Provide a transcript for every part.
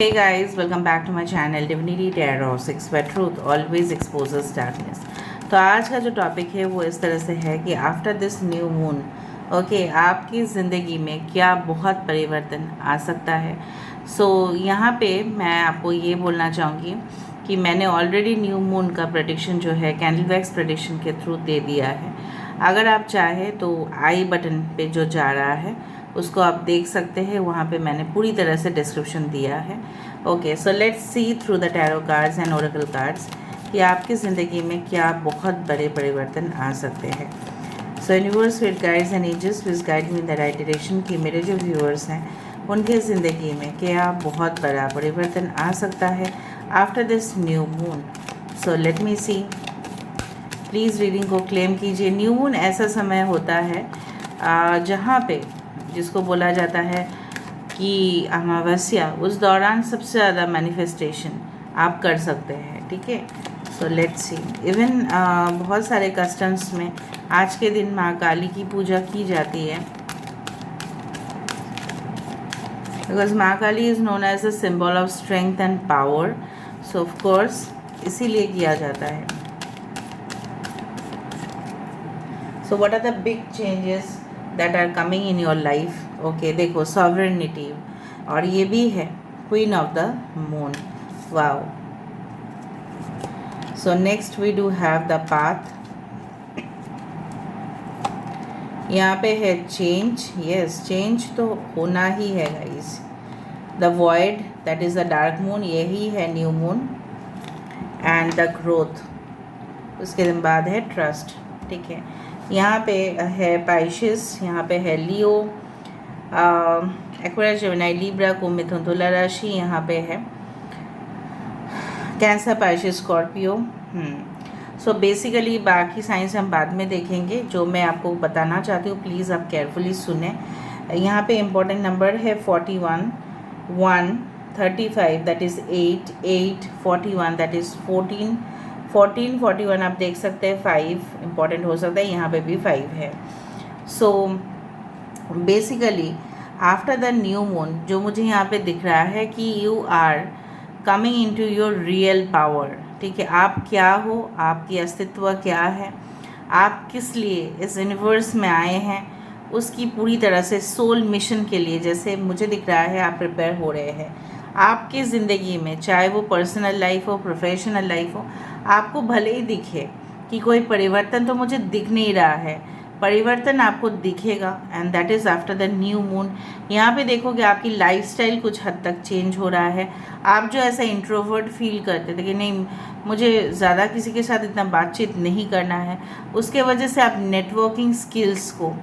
Hey guys, welcome back to my channel Divinity Tarot 6 where truth always exposes darkness। तो आज का जो topic है वो इस तरह से है कि आफ्टर दिस न्यू मून आपकी ज़िंदगी में क्या बहुत परिवर्तन आ सकता है। यहाँ पे मैं आपको ये बोलना चाहूँगी कि मैंने ऑलरेडी न्यू मून का प्रेडिक्शन जो है कैंडल वैक्स प्रेडिक्शन के थ्रू दे दिया है। अगर आप चाहें तो आई बटन पे जो जा रहा है उसको आप देख सकते हैं, वहाँ पे मैंने पूरी तरह से डिस्क्रिप्शन दिया है। Okay, so let's see through the tarot cards and Oracle cards कि आपकी ज़िंदगी में क्या बहुत बड़े परिवर्तन आ सकते हैं। So universe, spirit guides and angels please guide me in the right direction कि मेरे जो व्यूअर्स हैं उनके ज़िंदगी में क्या बहुत बड़ा परिवर्तन आ सकता है after this new moon. So let me see, please reading को क्लेम कीजिए। न्यू मून ऐसा समय होता है जहाँ पे जिसको बोला जाता है कि अमावस्या, उस दौरान सबसे ज़्यादा मैनिफेस्टेशन आप कर सकते हैं। ठीक है, सो लेट्स सी। इवन बहुत सारे कस्टम्स में आज के दिन माँ काली की पूजा की जाती है, बिकॉज माँ Kali is known as a symbol of strength and power. So of course इसीलिए किया जाता है। So what are the big changes that are coming in your life. Okay, देखो सॉवरेनिटी, और ये भी है queen of the moon. Wow. So next we do have the path. यहाँ पे है चेंज। यस, चेंज तो होना ही है guys. The void, that is the dark moon, यही है new moon. And the growth, उसके बाद है ट्रस्ट। ठीक है, यहाँ पे है पाइशिस, यहाँ पे है लियो, एक्वेरियस, जेमिनी, लिब्रा, कुंभ, मिथुन, तुला राशि, यहाँ पे है कैंसर, पाइशिस, स्कॉर्पियो। सो बेसिकली बाकी साइंस हम बाद में देखेंगे। जो मैं आपको बताना चाहती हूँ प्लीज़ आप केयरफुली सुने। यहाँ पे इम्पोर्टेंट नंबर है 41, 1, 35 दैट इज़ 8, 8, 41 दैट इज़ 14, 14, 41 आप देख सकते हैं। 5 इम्पॉर्टेंट हो सकता है, यहाँ पे भी 5 है। So basically after the new moon जो मुझे यहाँ पे दिख रहा है कि you are coming into your real power. ठीक है, आप क्या हो, आपकी अस्तित्व क्या है, आप किस लिए इस यूनिवर्स में आए हैं, उसकी पूरी तरह से सोल मिशन के लिए जैसे मुझे दिख रहा है आप प्रिपेयर हो रहे हैं। आपकी ज़िंदगी में चाहे वो पर्सनल लाइफ हो, प्रोफेशनल लाइफ हो, आपको भले ही दिखे कि कोई परिवर्तन तो मुझे दिख नहीं रहा है, परिवर्तन आपको दिखेगा and that is after the new moon. यहाँ पे देखोगे आपकी लाइफस्टाइल कुछ हद तक चेंज हो रहा है। आप जो ऐसा इंट्रोवर्ट फील करते थे कि नहीं मुझे ज़्यादा किसी के साथ इतना बातचीत नहीं करना है, उसके वजह से आप नेटवर्किंग स्किल्स को,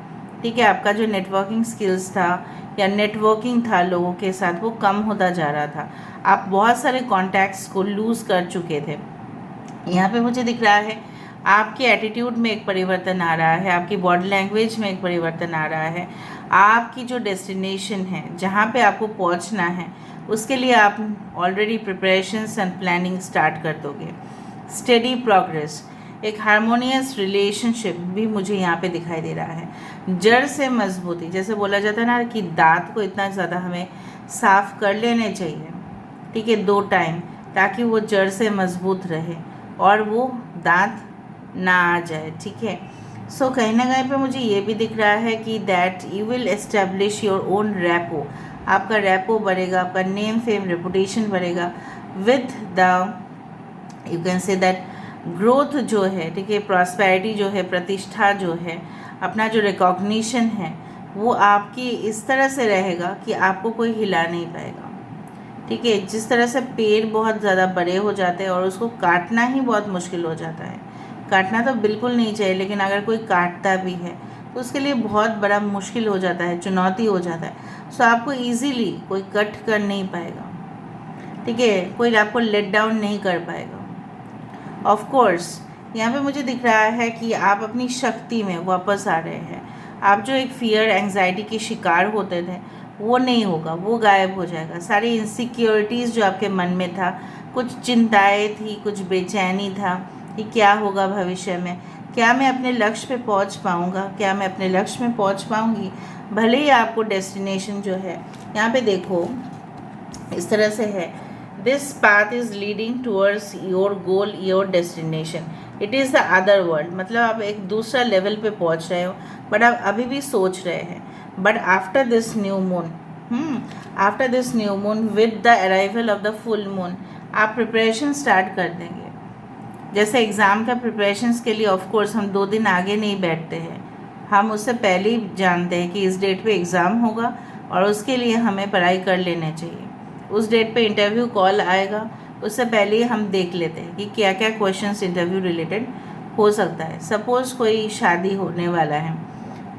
ठीक है, आपका जो नेटवर्किंग स्किल्स था या नेटवर्किंग था लोगों के साथ वो कम होता जा रहा था। आप बहुत सारे कॉन्टैक्ट्स को लूज़ कर चुके थे। यहाँ पे मुझे दिख रहा है आपके एटीट्यूड में एक परिवर्तन आ रहा है, आपकी बॉडी लैंग्वेज में एक परिवर्तन आ रहा है। आपकी जो डेस्टिनेशन है, जहाँ पे आपको पहुँचना है, उसके लिए आप already preparations and planning start कर दोगे। स्टेडी प्रोग्रेस, एक हारमोनियस रिलेशनशिप भी मुझे यहाँ पे दिखाई दे रहा है। जड़ से मजबूती, जैसे बोला जाता है ना कि दांत को इतना ज़्यादा हमें साफ़ कर लेने चाहिए, ठीक है, 2 टाइम, ताकि वो जड़ से मजबूत रहे और वो दांत ना आ जाए। ठीक है, सो कहीं ना कहीं पे मुझे ये भी दिख रहा है कि that you will establish your own rapport. आपका रैपो बढ़ेगा, आपका नेम फेम रेपुटेशन बढ़ेगा with the, you can say that growth जो है, ठीक है, प्रॉस्पेरिटी जो है, प्रतिष्ठा जो है, अपना जो रिकॉग्निशन है वो आपकी इस तरह से रहेगा कि आपको कोई हिला नहीं पाएगा। ठीक है, जिस तरह से पेड़ बहुत ज़्यादा बड़े हो जाते हैं और उसको काटना ही बहुत मुश्किल हो जाता है, काटना तो बिल्कुल नहीं चाहिए, लेकिन अगर कोई काटता भी है तो उसके लिए बहुत बड़ा मुश्किल हो जाता है, चुनौती हो जाता है। सो आपको इजीली कोई कट कर नहीं पाएगा, ठीक है, कोई आपको लेट डाउन नहीं कर पाएगा। ऑफ कोर्स यहाँ पे मुझे दिख रहा है कि आप अपनी शक्ति में वापस आ रहे हैं। आप जो एक फियर एंग्जाइटी के शिकार होते थे वो नहीं होगा, वो गायब हो जाएगा। सारी इनसिक्योरिटीज़ जो आपके मन में था, कुछ चिंताएं थी, कुछ बेचैनी था कि क्या होगा भविष्य में, क्या मैं अपने लक्ष्य पे पहुंच पाऊंगा, क्या मैं अपने लक्ष्य में पहुंच पाऊंगी। भले ही आपको डेस्टिनेशन जो है, यहाँ पे देखो इस तरह से है, this path is leading towards your goal, your destination, it is the other world. मतलब आप एक दूसरा लेवल पे पहुंच रहे हो, बट आप अभी भी सोच रहे हैं। But after this new moon, after this new moon with the arrival of the full moon, आप प्रिपरेशन स्टार्ट कर देंगे। जैसे एग्ज़ाम का प्रिपरेशंस के लिए ऑफ कोर्स हम 2 दिन आगे नहीं बैठते हैं, हम उससे पहले ही जानते हैं कि इस डेट पे एग्ज़ाम होगा और उसके लिए हमें पढ़ाई कर लेना चाहिए। उस डेट पे इंटरव्यू कॉल आएगा, उससे पहले ही हम देख लेते हैं कि क्या क्या क्वेश्चंस इंटरव्यू रिलेटेड हो सकता है। सपोज़ कोई शादी होने वाला है,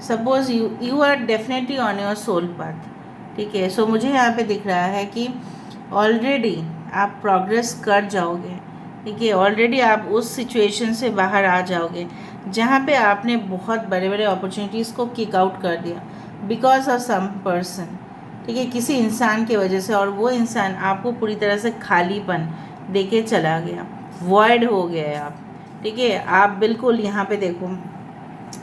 suppose you are definitely on your soul path, ठीक है। सो मुझे यहाँ पे दिख रहा है कि ऑलरेडी आप प्रोग्रेस कर जाओगे, ठीक है। ऑलरेडी आप उस सिचुएशन से बाहर आ जाओगे जहाँ पे आपने बहुत बड़े बड़े अपॉर्चुनिटीज़ को किक आउट कर दिया बिकॉज ऑफ सम पर्सन, ठीक है, किसी इंसान की वजह से, और वो इंसान आपको पूरी तरह से खालीपन दे के चला गया, वॉइड हो गए आप, ठीक है। आप बिल्कुल यहाँ पे देखो,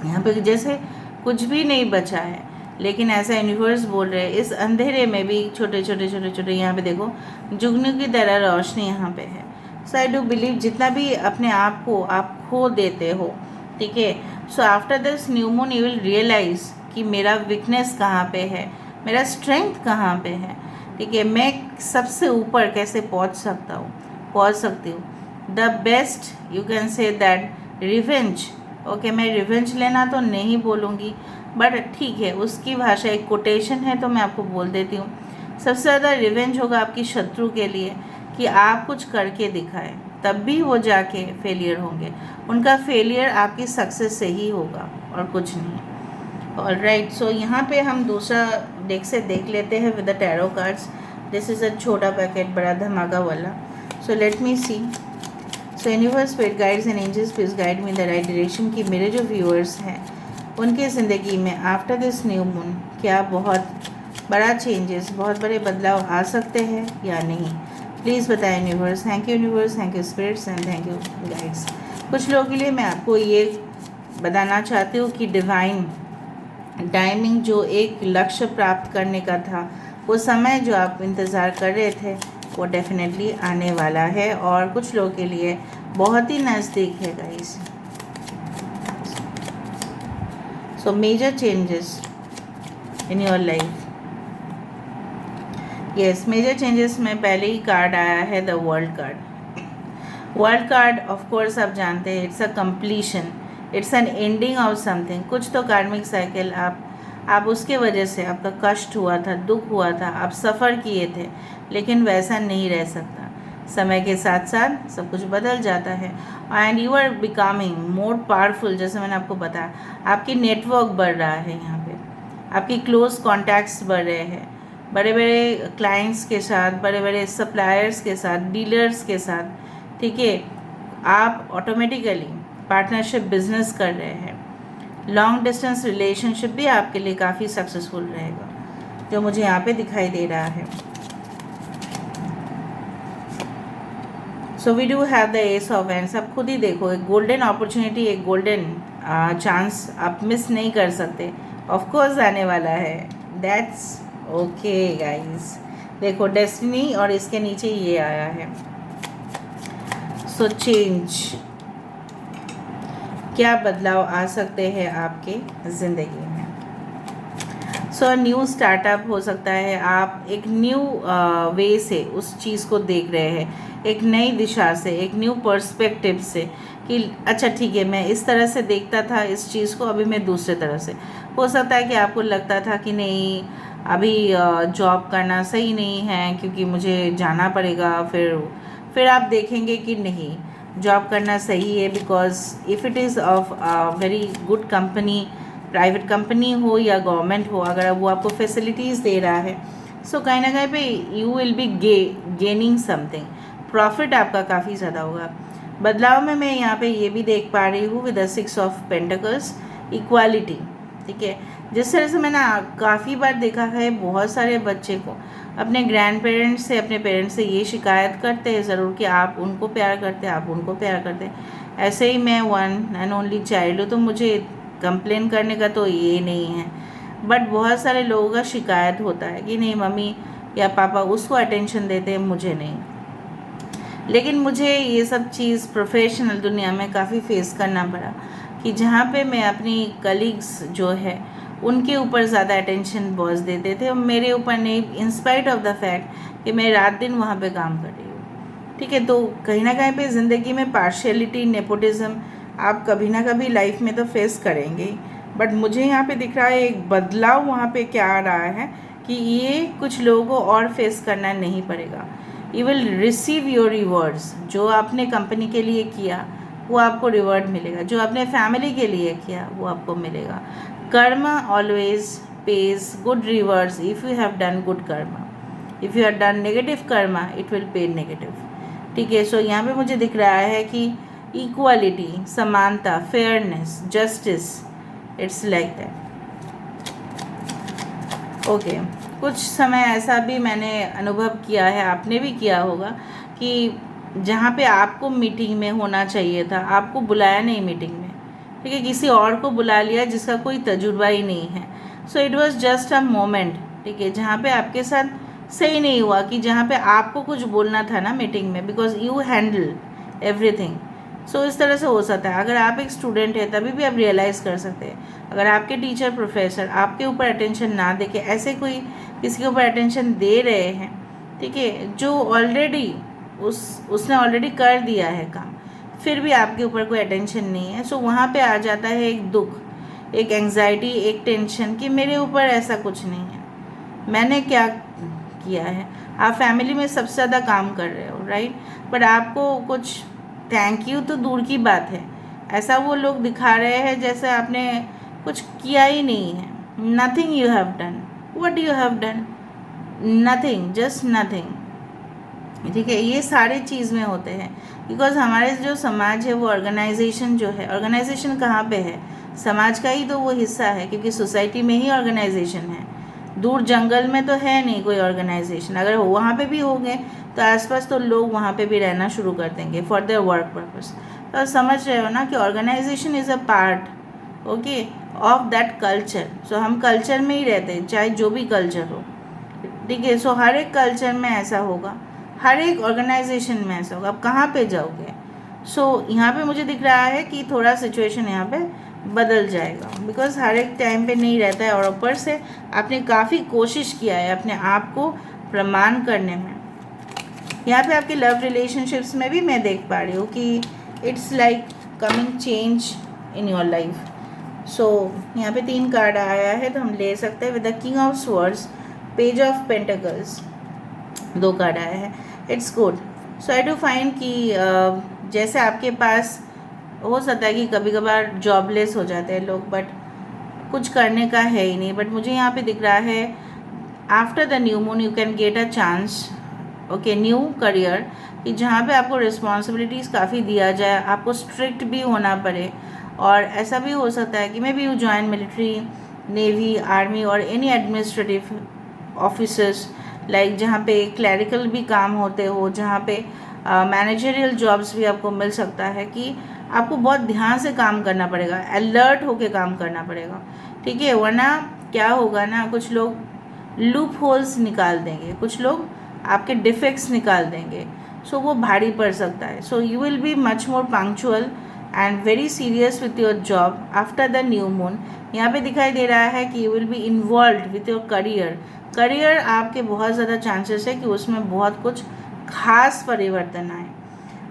यहाँ पे जैसे कुछ भी नहीं बचा है, लेकिन ऐसा यूनिवर्स बोल रहे हैं इस अंधेरे में भी छोटे छोटे छोटे छोटे, यहाँ पे देखो जुगनू की तरह रोशनी यहाँ पे है। सो आई डू बिलीव जितना भी अपने आप को आप खो देते हो, ठीक है, so after this new moon you will realise कि मेरा वीकनेस कहाँ पे है, मेरा स्ट्रेंथ कहाँ पे है, ठीक है, मैं सबसे ऊपर कैसे पहुँच सकती हूँ। The best you can say that revenge, okay, मैं रिवेंज लेना तो नहीं बोलूँगी, बट ठीक है, उसकी भाषा एक कोटेशन है तो मैं आपको बोल देती हूँ। सबसे ज़्यादा रिवेंज होगा आपकी शत्रु के लिए कि आप कुछ करके दिखाएं, तब भी वो जाके फेलियर होंगे। उनका फेलियर आपकी सक्सेस से ही होगा और कुछ नहीं। ऑलराइट, सो यहाँ पे हम दूसरा डेक से देख लेते हैं with the tarot cards. This is a छोटा पैकेट, बड़ा धमाका वाला। So let me see. So universe, spirit guides and angels please guide me in the right direction कि मेरे जो व्यूअर्स हैं उनकी ज़िंदगी में आफ्टर दिस न्यू मून क्या बहुत बड़ा चेंजेस, बहुत बड़े बदलाव आ सकते हैं या नहीं। प्लीज़ बताएं universe. Thank you universe, thank you spirits and thank you guides. कुछ लोगों के लिए मैं आपको ये बताना चाहती हूँ कि डिवाइन टाइमिंग, जो एक लक्ष्य प्राप्त करने का था, वो समय जो आप इंतज़ार कर रहे थे, वो डेफिनेटली आने वाला है और कुछ लोगों के लिए बहुत ही नज़दीक है guys. So major changes in your life, yes, major changes में पहले ही कार्ड आया है the world card. World card of course आप जानते हैं, it's a completion, it's an ending of something. कुछ तो कार्मिक साइकिल आप उसके वजह से आपका कष्ट हुआ था, दुख हुआ था, आप सफ़र किए थे, लेकिन वैसा नहीं रह सकता। समय के साथ साथ सब कुछ बदल जाता है and you are becoming more powerful. जैसे मैंने आपको बताया, आपकी नेटवर्क बढ़ रहा है, यहाँ पे आपकी क्लोज कॉन्टैक्ट्स बढ़ रहे हैं, बड़े बड़े क्लाइंट्स के साथ, बड़े बड़े सप्लायर्स के साथ, डीलर्स के साथ, ठीक है। आप ऑटोमेटिकली पार्टनरशिप बिजनेस कर रहे हैं। लॉन्ग डिस्टेंस रिलेशनशिप भी आपके लिए काफ़ी सक्सेसफुल रहेगा, जो मुझे यहाँ पे दिखाई दे रहा है। So we do have the ace of wands. आप खुद ही देखो, एक गोल्डन अपॉर्चुनिटी, एक गोल्डन चांस आप मिस नहीं कर सकते, ऑफ कोर्स आने वाला है। That's okay guys. देखो डेस्टिनी और इसके नीचे ये आया है। सो चेंज, क्या बदलाव आ सकते हैं आपके ज़िंदगी में। सो न्यू स्टार्टअप हो सकता है, आप एक न्यू वे से उस चीज़ को देख रहे हैं, एक नई दिशा से, एक न्यू पर्सपेक्टिव से कि अच्छा ठीक है, मैं इस तरह से देखता था इस चीज़ को, अभी मैं दूसरे तरह से। हो सकता है कि आपको लगता था कि नहीं, अभी जॉब करना सही नहीं है क्योंकि मुझे जाना पड़ेगा, फिर आप देखेंगे कि नहीं, जॉब करना सही है, because if it is of very good company, private company हो या गवर्नमेंट हो, अगर वो आपको फैसिलिटीज़ दे रहा है, सो कहीं ना कहीं पे you will be gaining something, profit आपका काफ़ी ज़्यादा होगा। बदलाव में मैं यहाँ पे ये भी देख पा रही हूँ with the 6 of pentacles, equality, ठीक है। जिस तरह से मैंने काफ़ी बार देखा है, बहुत सारे बच्चे को अपने ग्रैंड पेरेंट्स से, अपने पेरेंट्स से ये शिकायत करते हैं ज़रूर कि आप उनको प्यार करते हैं, आप उनको प्यार करते हैं। ऐसे ही मैं वन एंड ओनली चाइल्ड हूँ, तो मुझे कंप्लेन करने का तो ये नहीं है, बट बहुत सारे लोगों का शिकायत होता है कि नहीं मम्मी या पापा उसको अटेंशन देते हैं, मुझे नहीं। लेकिन मुझे ये सब चीज़ प्रोफेशनल दुनिया में काफ़ी फेस करना पड़ा कि जहाँ पे मैं अपनी कलीग्स जो है उनके ऊपर ज़्यादा अटेंशन बॉस देते थे और मेरे ऊपर नहीं, इंस्पाइट ऑफ द फैक्ट कि मैं रात दिन वहाँ पे काम कर रही हूँ। ठीक है, तो कहीं ना कहीं पे ज़िंदगी में पार्शियलिटी, नेपोटिज्म आप कभी ना कभी लाइफ में तो फेस करेंगे। बट मुझे यहाँ पे दिख रहा है एक बदलाव वहाँ पे क्या आ रहा है कि ये कुछ लोगों को और फेस करना नहीं पड़ेगा। You will receive your rewards. जो आपने कंपनी के लिए किया वो आपको रिवॉर्ड मिलेगा, जो आपने फैमिली के लिए किया वो आपको मिलेगा। Karma always page good rewards if you have done good Karma. If you have done negative Karma it will pay negative. ठीक है, सो यहाँ पे मुझे दिख रहा है कि इक्वालिटी, समानता, fairness, justice, it's like that. Okay, कुछ समय ऐसा भी मैंने अनुभव किया है, आपने भी किया होगा, कि जहाँ पे आपको मीटिंग में होना चाहिए था आपको बुलाया नहीं मीटिंग में। ठीक है, किसी और को बुला लिया जिसका कोई तजुर्बा ही नहीं है। So it was just a moment. ठीक है, जहाँ पे आपके साथ सही नहीं हुआ, कि जहाँ पे आपको कुछ बोलना था ना मीटिंग में, बिकॉज यू हैंडल एवरीथिंग। सो इस तरह से हो सकता है। अगर आप एक स्टूडेंट है तभी भी आप रियलाइज़ कर सकते हैं। अगर आपके टीचर, प्रोफेसर आपके ऊपर अटेंशन ना दे के ऐसे कोई किसी के ऊपर अटेंशन दे रहे हैं, ठीक है, जो ऑलरेडी उसने ऑलरेडी कर दिया है काम, फिर भी आपके ऊपर कोई अटेंशन नहीं है, सो वहाँ पे आ जाता है एक दुख, एक एंग्जाइटी, एक टेंशन कि मेरे ऊपर ऐसा कुछ नहीं है, मैंने क्या किया है। आप फैमिली में सबसे ज़्यादा काम कर रहे हो, राइट, बट आपको कुछ थैंक यू तो दूर की बात है, ऐसा वो लोग दिखा रहे हैं जैसे आपने कुछ किया ही नहीं है। Nothing you have done. What you have done? Nothing, just nothing. ठीक है, ये सारे चीज़ में होते हैं बिकॉज हमारे जो समाज है वो ऑर्गेनाइजेशन जो है, ऑर्गेनाइजेशन कहाँ पे है? समाज का ही तो वो हिस्सा है, क्योंकि सोसाइटी में ही ऑर्गेनाइजेशन है। दूर जंगल में तो है नहीं कोई ऑर्गेनाइजेशन। अगर वहाँ पे भी होंगे तो आसपास तो लोग वहाँ पे भी रहना शुरू कर देंगे फॉर देयर वर्क पर्पस। तो समझ रहे हो ना कि organisation is a part okay of that culture. So हम कल्चर में ही रहते हैं, चाहे जो भी कल्चर हो। ठीक है, सो हर एक कल्चर में ऐसा होगा, हर एक ऑर्गेनाइजेशन में ऐसा होगा। आप कहाँ पे जाओगे? सो यहाँ पे मुझे दिख रहा है कि थोड़ा सिचुएशन यहाँ पे बदल जाएगा, बिकॉज हर एक टाइम पे नहीं रहता है। और ऊपर से आपने काफ़ी कोशिश किया है अपने आप को प्रमाण करने में। यहाँ पे आपके लव रिलेशनशिप्स में भी मैं देख पा रही हूँ कि it's like coming change in your life. So यहाँ पे 3 कार्ड आया है तो हम ले सकते हैं। With the king of swords, page of pentacles, 2 card आया है। It's good. So I do find कि जैसे आपके पास हो सकता है कि कभी कभार जॉबलेस हो जाते हैं लोग, बट कुछ करने का है ही नहीं। बट मुझे यहाँ पे दिख रहा है after the new moon you can get a chance, okay, new career, कि जहाँ पे आपको रिस्पॉन्सिबिलिटीज़ काफ़ी दिया जाए, आपको स्ट्रिक्ट भी होना पड़े। और ऐसा भी हो सकता है कि may be you join military, navy, army और एनी एडमिनिस्ट्रेटिव ऑफिसर्स, लाइक जहाँ पे क्लैरिकल भी काम होते हो, जहाँ पे मैनेजरियल जॉब्स भी आपको मिल सकता है कि आपको बहुत ध्यान से काम करना पड़ेगा, अलर्ट होके काम करना पड़ेगा। ठीक है, वरना क्या होगा ना, कुछ लोग लूप होल्स निकाल देंगे, कुछ लोग आपके डिफेक्ट्स निकाल देंगे, सो वो भारी पड़ सकता है। So you will be much more punctual and very serious with your job after the new moon. यहाँ पे दिखाई दे रहा है कि you will be involve with your career आपके बहुत ज़्यादा चांसेस है कि उसमें बहुत कुछ खास परिवर्तन आए।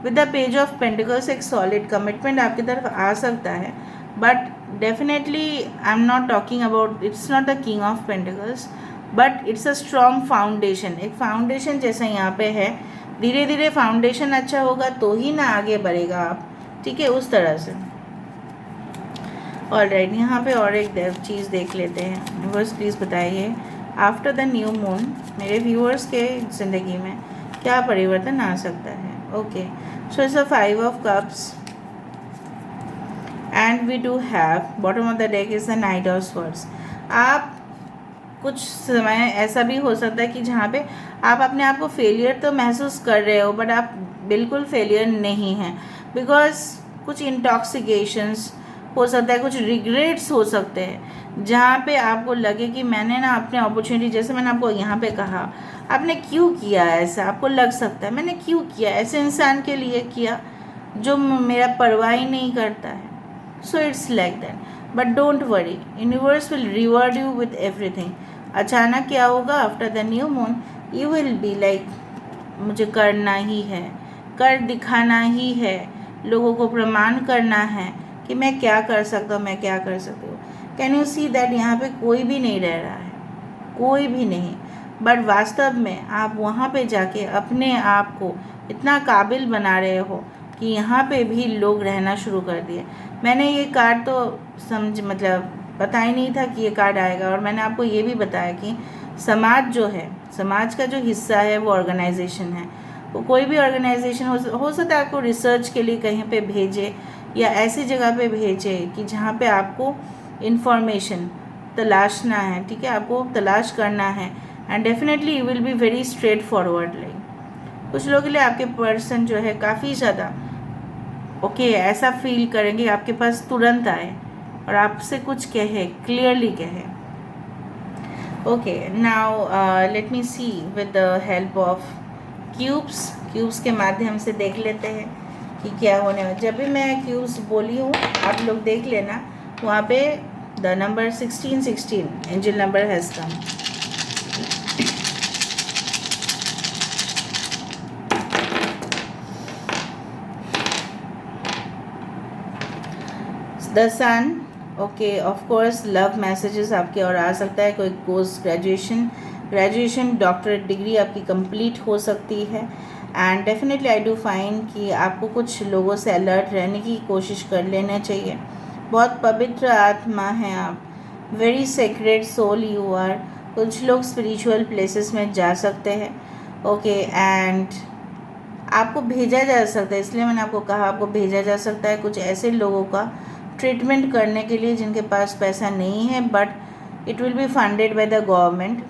With the page of pentacles एक सॉलिड कमिटमेंट आपकी तरफ आ सकता है, but definitely I am not talking about, it's not the king of pentacles, but it's a strong foundation. एक फाउंडेशन जैसा यहाँ पे है, धीरे धीरे फाउंडेशन अच्छा होगा तो ही ना आगे बढ़ेगा आप। ठीक है, उस तरह से। ऑलराइट, यहाँ पे और एक चीज़ देख लेते हैं। व्यूअर्स प्लीज़ बताइए आफ्टर द न्यू मून मेरे व्यूअर्स के ज़िंदगी में क्या परिवर्तन आ सकता है। Okay, so it's a 5 of cups and we do have bottom of the deck is the knight of swords. आप कुछ समय ऐसा भी हो सकता है कि जहाँ पे आप अपने आप को फेलियर तो महसूस कर रहे हो, बट आप बिल्कुल फेलियर नहीं हैं, बिकॉज कुछ इंटॉक्सिकेशंस, हो सकता है कुछ रिग्रेट्स हो सकते हैं, जहाँ पे आपको लगे कि मैंने ना अपने अपॉर्चुनिटी, जैसे मैंने आपको यहाँ पे कहा, आपने क्यों किया ऐसा, आपको लग सकता है मैंने क्यों किया, ऐसे इंसान के लिए किया जो मेरा परवाह ही नहीं करता है. So it's like that, but don't worry, universe will reward you with everything. अचानक क्या होगा, after the new moon you will be like मुझे करना ही है, कर दिखाना ही है, लोगों को प्रमाण करना है कि मैं क्या कर सकता हूँ, मैं क्या कर सकती हूँ. कैन यू सी दैट यहाँ पे कोई भी नहीं रह रहा है, कोई भी नहीं, बट वास्तव में आप वहाँ पे जाके अपने आप को इतना काबिल बना रहे हो कि यहाँ पे भी लोग रहना शुरू कर दिए. मैंने ये कार्ड तो मतलब पता ही नहीं था कि ये कार्ड आएगा, और मैंने आपको ये भी बताया कि समाज जो है, समाज का जो हिस्सा है वो ऑर्गेनाइजेशन है. वो कोई भी ऑर्गेनाइजेशन हो सकता है आपको रिसर्च के लिए कहीं पे भेजे या ऐसी जगह पे भेजे कि जहाँ पे आपको इन्फॉर्मेशन तलाशना है, ठीक है, आपको तलाश करना है, and definitely you will be very straight forward. Like कुछ लोगों के लिए आपके पर्सन जो है काफ़ी ज़्यादा ओके ऐसा फील करेंगे, आपके पास तुरंत आए और आपसे कुछ कहे, क्लियरली कहे. Okay, now let me see with the help of cubes के माध्यम से देख लेते हैं कि क्या होने वाला. जब भी मैं क्यूब्स बोली हूँ आप लोग देख लेना, वहाँ पे the number 1616 angel number has come. The sun, okay, of course love messages आपके और आ सकता है. कोई कोर्स ग्रेजुएशन डॉक्टरेट डिग्री आपकी कंप्लीट हो सकती है. And definitely I do find कि आपको कुछ लोगों से अलर्ट रहने की कोशिश कर लेना चाहिए. बहुत पवित्र आत्मा हैं आप, very sacred soul you are. कुछ लोग स्पिरिचुअल प्लेसेस में जा सकते हैं. ओके, एंड आपको भेजा जा सकता है, इसलिए मैंने आपको कहा आपको भेजा जा सकता है कुछ ऐसे लोगों का ट्रीटमेंट करने के लिए जिनके पास पैसा नहीं है, but it will be funded by the government.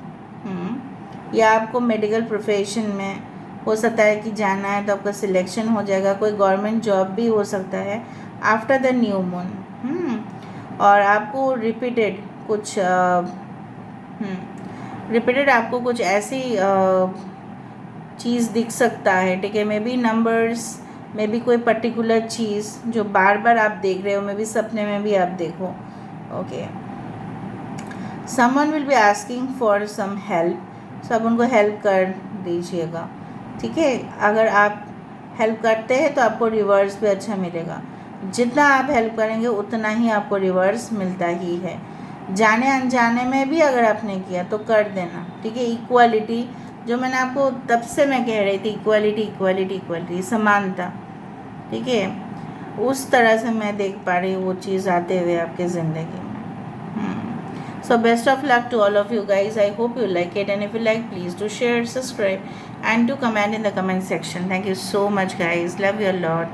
या आपको मेडिकल प्रोफेशन में हो सकता है कि जाना है तो आपका सिलेक्शन हो जाएगा. कोई गवर्नमेंट जॉब भी हो सकता है आफ्टर द न्यू मून. और आपको रिपीटेड आपको कुछ ऐसी चीज़ दिख सकता है, ठीक है, may be numbers, may be कोई पर्टिकुलर चीज़ जो बार बार आप देख रहे हो, मे बी सपने में भी आप देखो. Okay, someone will be asking for some help, सब उनको हेल्प कर दीजिएगा, ठीक है. अगर आप हेल्प करते हैं तो आपको रिवर्स भी अच्छा मिलेगा. जितना आप हेल्प करेंगे उतना ही आपको रिवर्स मिलता ही है. जाने अनजाने में भी अगर आपने किया तो कर देना, ठीक है. इक्वालिटी, जो मैंने आपको तब से मैं कह रही थी, इक्वालिटी इक्वालिटी इक्वालिटी, समानता, ठीक है, उस तरह से मैं देख पा रही हूँ वो चीज़ आते हुए आपके ज़िंदगी में. So best of luck to all of you guys. I hope you like it, and if you like, please do share, subscribe, and do comment in the comment section. Thank you so much guys. Love you a lot.